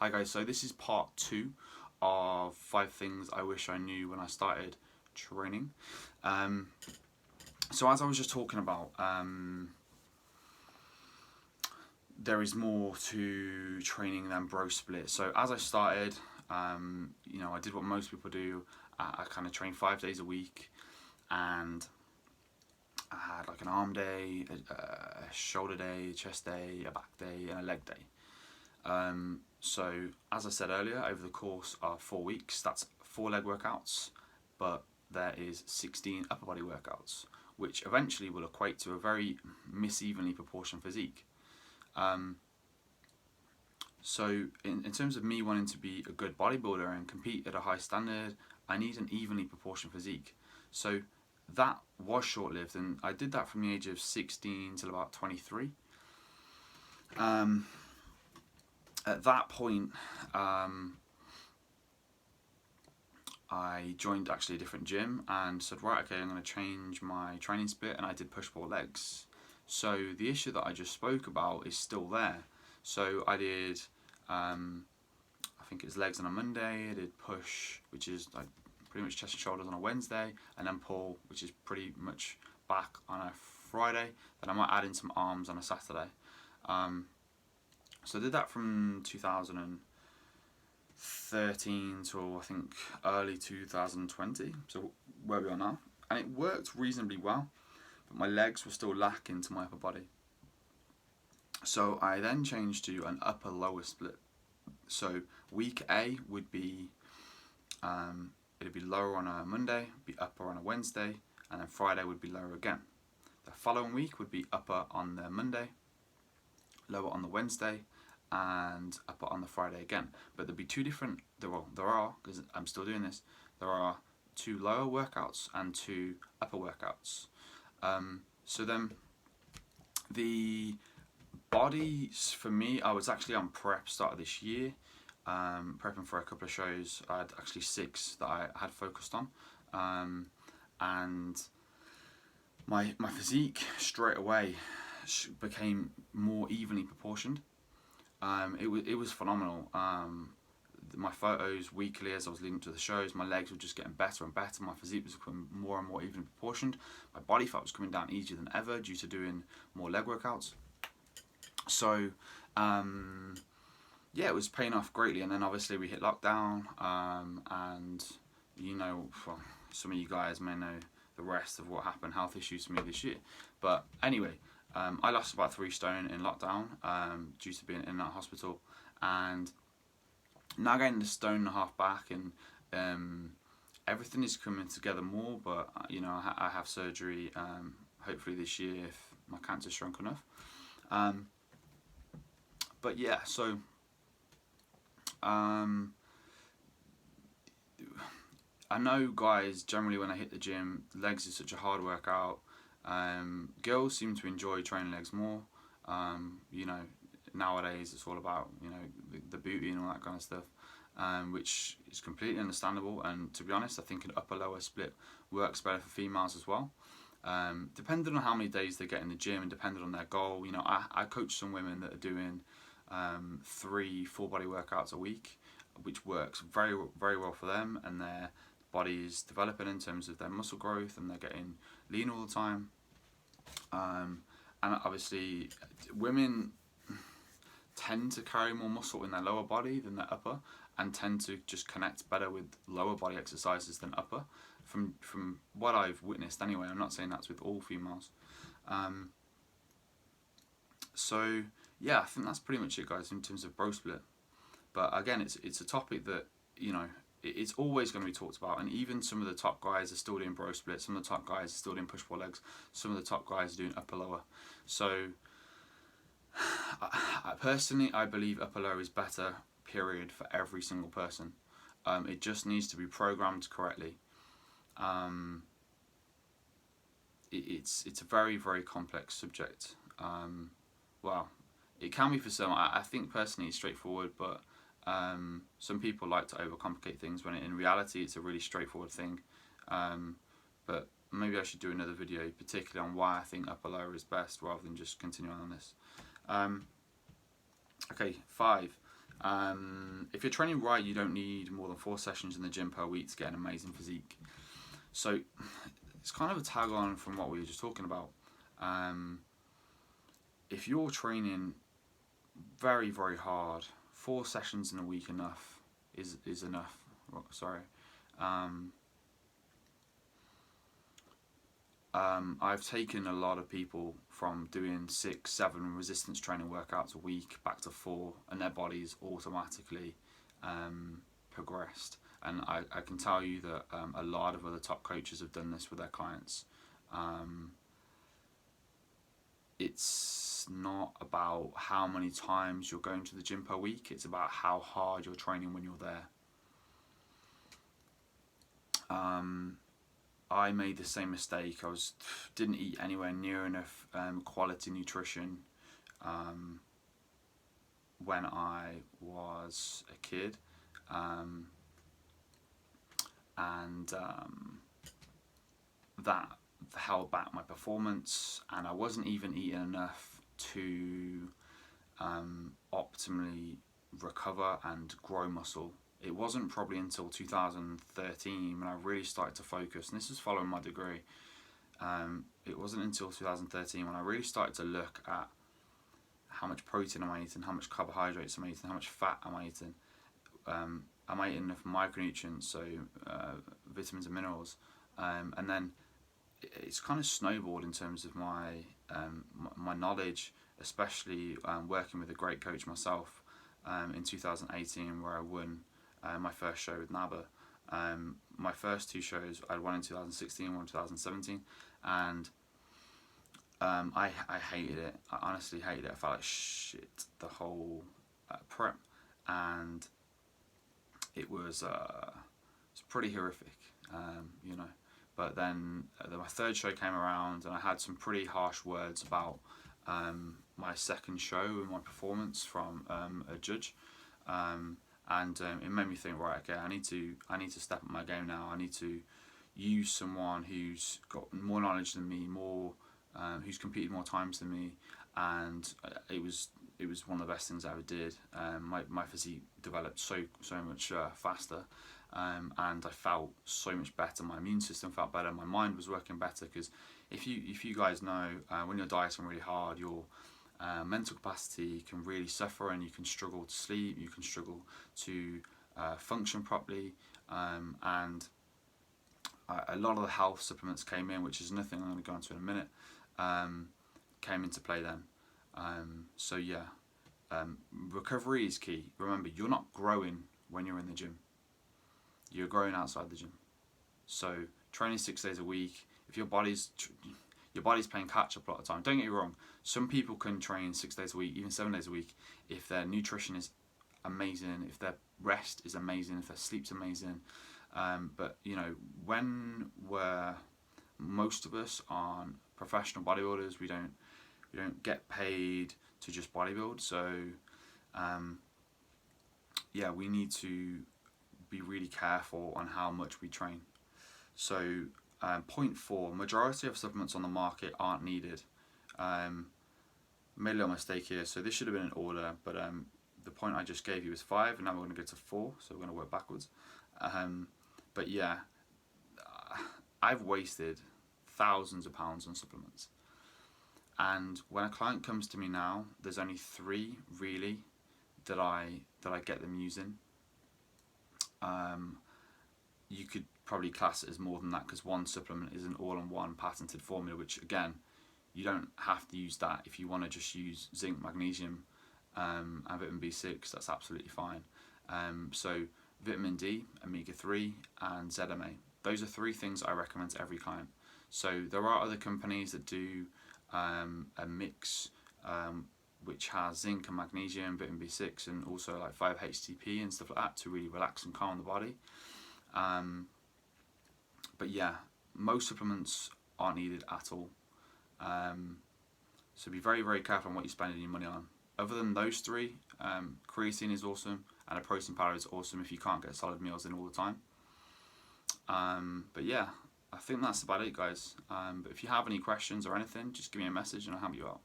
Hi guys, so this is part 2 of 5 things I wish I knew when I started training. So as I was just talking about, there is more to training than bro split. So as I started, I did what most people do. I kind of trained 5 days a week, and I had like an arm day, a shoulder day, a chest day, a back day, and a leg day. So as I said earlier, over the course of 4 weeks, that's 4 leg workouts, but there is 16 upper body workouts, which eventually will equate to a very misevenly proportioned physique. So in terms of me wanting to be a good bodybuilder and compete at a high standard, I need an evenly proportioned physique. So that was short-lived, and I did that from the age of 16 till about 23. At that point, I joined actually a different gym and said, right, okay, I'm going to change my training split, and I did push-pull legs. So the issue that I just spoke about is still there. So I did, I think it's legs on a Monday, I did push, which is like pretty much chest and shoulders on a Wednesday, and then pull, which is pretty much back on a Friday. Then I might add in some arms on a Saturday. So I did that from 2013 till I think early 2020, so where we are now. And it worked reasonably well, but my legs were still lacking to my upper body. So I then changed to an upper-lower split. So week A would be, it'd be lower on a Monday, be upper on a Wednesday, and then Friday would be lower again. The following week would be upper on the Monday, lower on the Wednesday, and upper on the Friday again. But there'll be two different, there are, because I'm still doing this, there are 2 lower workouts and 2 upper workouts. So then the bodies for me, I was actually on prep start of this year, prepping for a couple of shows. I had actually 6 that I had focused on, and my physique straight away became more evenly proportioned. It was phenomenal. My photos weekly as I was leading to the shows, my legs were just getting better and better. My physique was becoming more and more evenly proportioned. My body fat was coming down easier than ever due to doing more leg workouts. So yeah, it was paying off greatly. And then obviously we hit lockdown, and well, some of you guys may know the rest of what happened, health issues for me this year. But anyway, I lost about 3 stone in lockdown due to being in that hospital, and now getting the 1.5 stone back, and everything is coming together more. But I have surgery hopefully this year if my cancer's shrunk enough. But yeah, so I know guys generally when I hit the gym, legs is such a hard workout. Girls seem to enjoy training legs more. Nowadays it's all about the booty and all that kind of stuff, which is completely understandable. And to be honest, I think an upper-lower split works better for females as well. Depending on how many days they get in the gym and depending on their goal. I coach some women that are doing 3 full body workouts a week, which works very, very well for them, and their body is developing in terms of their muscle growth, and they're getting lean all the time. And obviously women tend to carry more muscle in their lower body than their upper, and tend to just connect better with lower body exercises than upper, from what I've witnessed anyway. I'm not saying that's with all females. So yeah, I think that's pretty much it, guys, in terms of bro split. But again, it's a topic that it's always going to be talked about, and even some of the top guys are still doing bro split. Some of the top guys are still doing push-pull legs. Some of the top guys are doing upper-lower. So personally, I believe upper-lower is better, period, for every single person. It just needs to be programmed correctly. It's a very, very complex subject. Well, it can be for some. I think personally it's straightforward, but some people like to overcomplicate things when in reality it's a really straightforward thing. But maybe I should do another video particularly on why I think upper-lower is best, rather than just continuing on this. Okay, 5. If you're training right, you don't need more than 4 sessions in the gym per week to get an amazing physique. So it's kind of a tag on from what we were just talking about. If you're training very, very hard, 4 sessions in a week is enough. Sorry. I've taken a lot of people from doing 6, 7 resistance training workouts a week back to 4, and their bodies automatically progressed. And I can tell you that a lot of other top coaches have done this with their clients. It's not about how many times you're going to the gym per week, it's about how hard you're training when you're there. I made the same mistake. Didn't eat anywhere near enough quality nutrition when I was a kid, and that held back my performance, and I wasn't even eating enough to optimally recover and grow muscle. It wasn't probably until 2013 when I really started to focus, and this was following my degree. It wasn't until 2013 when I really started to look at how much protein am I eating, how much carbohydrates am I eating, how much fat am I eating, am I eating enough micronutrients, so vitamins and minerals, and then it's kind of snowballed in terms of my knowledge, especially working with a great coach myself in 2018, where I won my first show with NABA. My first 2 shows, I won in 2016, one in 2017, and I hated it. I honestly hated it. I felt like shit the whole prep, and it was pretty horrific, you know. But then my 3rd show came around, and I had some pretty harsh words about my 2nd show and my performance from a judge, and it made me think, right, okay, I need to step up my game now. I need to use someone who's got more knowledge than me, who's competed more times than me, and it was one of the best things I ever did. My physique developed so much faster. And I felt so much better. My immune system felt better. My mind was working better, because if you guys know, when you're dieting really hard, your mental capacity can really suffer, and you can struggle to sleep. You can struggle to function properly, and a lot of the health supplements came in, which is nothing I'm going to go into in a minute. Came into play then. So yeah, recovery is key. Remember, you're not growing when you're in the gym. You're growing outside the gym. So training 6 days a week, if your body's playing catch up a lot of the time. Don't get me wrong, some people can train 6 days a week, even 7 days a week, if their nutrition is amazing, if their rest is amazing, if their sleep's amazing. But you know, when most of us aren't professional bodybuilders, we don't get paid to just bodybuild. So yeah, we need to be really careful on how much we train. So point 4, majority of supplements on the market aren't needed. Made a little mistake here, so this should have been in order, but the point I just gave you was 5, and now we're going to go to 4, so we're going to work backwards. But yeah, I've wasted thousands of pounds on supplements, and when a client comes to me now, there's only 3 really that I get them using. You could probably class it as more than that, because one supplement is an all-in-one patented formula, which again, you don't have to use that. If you want to just use zinc, magnesium, and vitamin B6, that's absolutely fine. So vitamin D, omega-3, and ZMA. Those are 3 things I recommend to every client. So there are other companies that do a mix which has zinc and magnesium, vitamin B6, and also like 5-HTP and stuff like that to really relax and calm the body. But yeah, most supplements aren't needed at all. So be very, very careful on what you're spending your money on. Other than those 3, creatine is awesome, and a protein powder is awesome if you can't get solid meals in all the time. But yeah, I think that's about it, guys. But if you have any questions or anything, just give me a message and I'll help you out.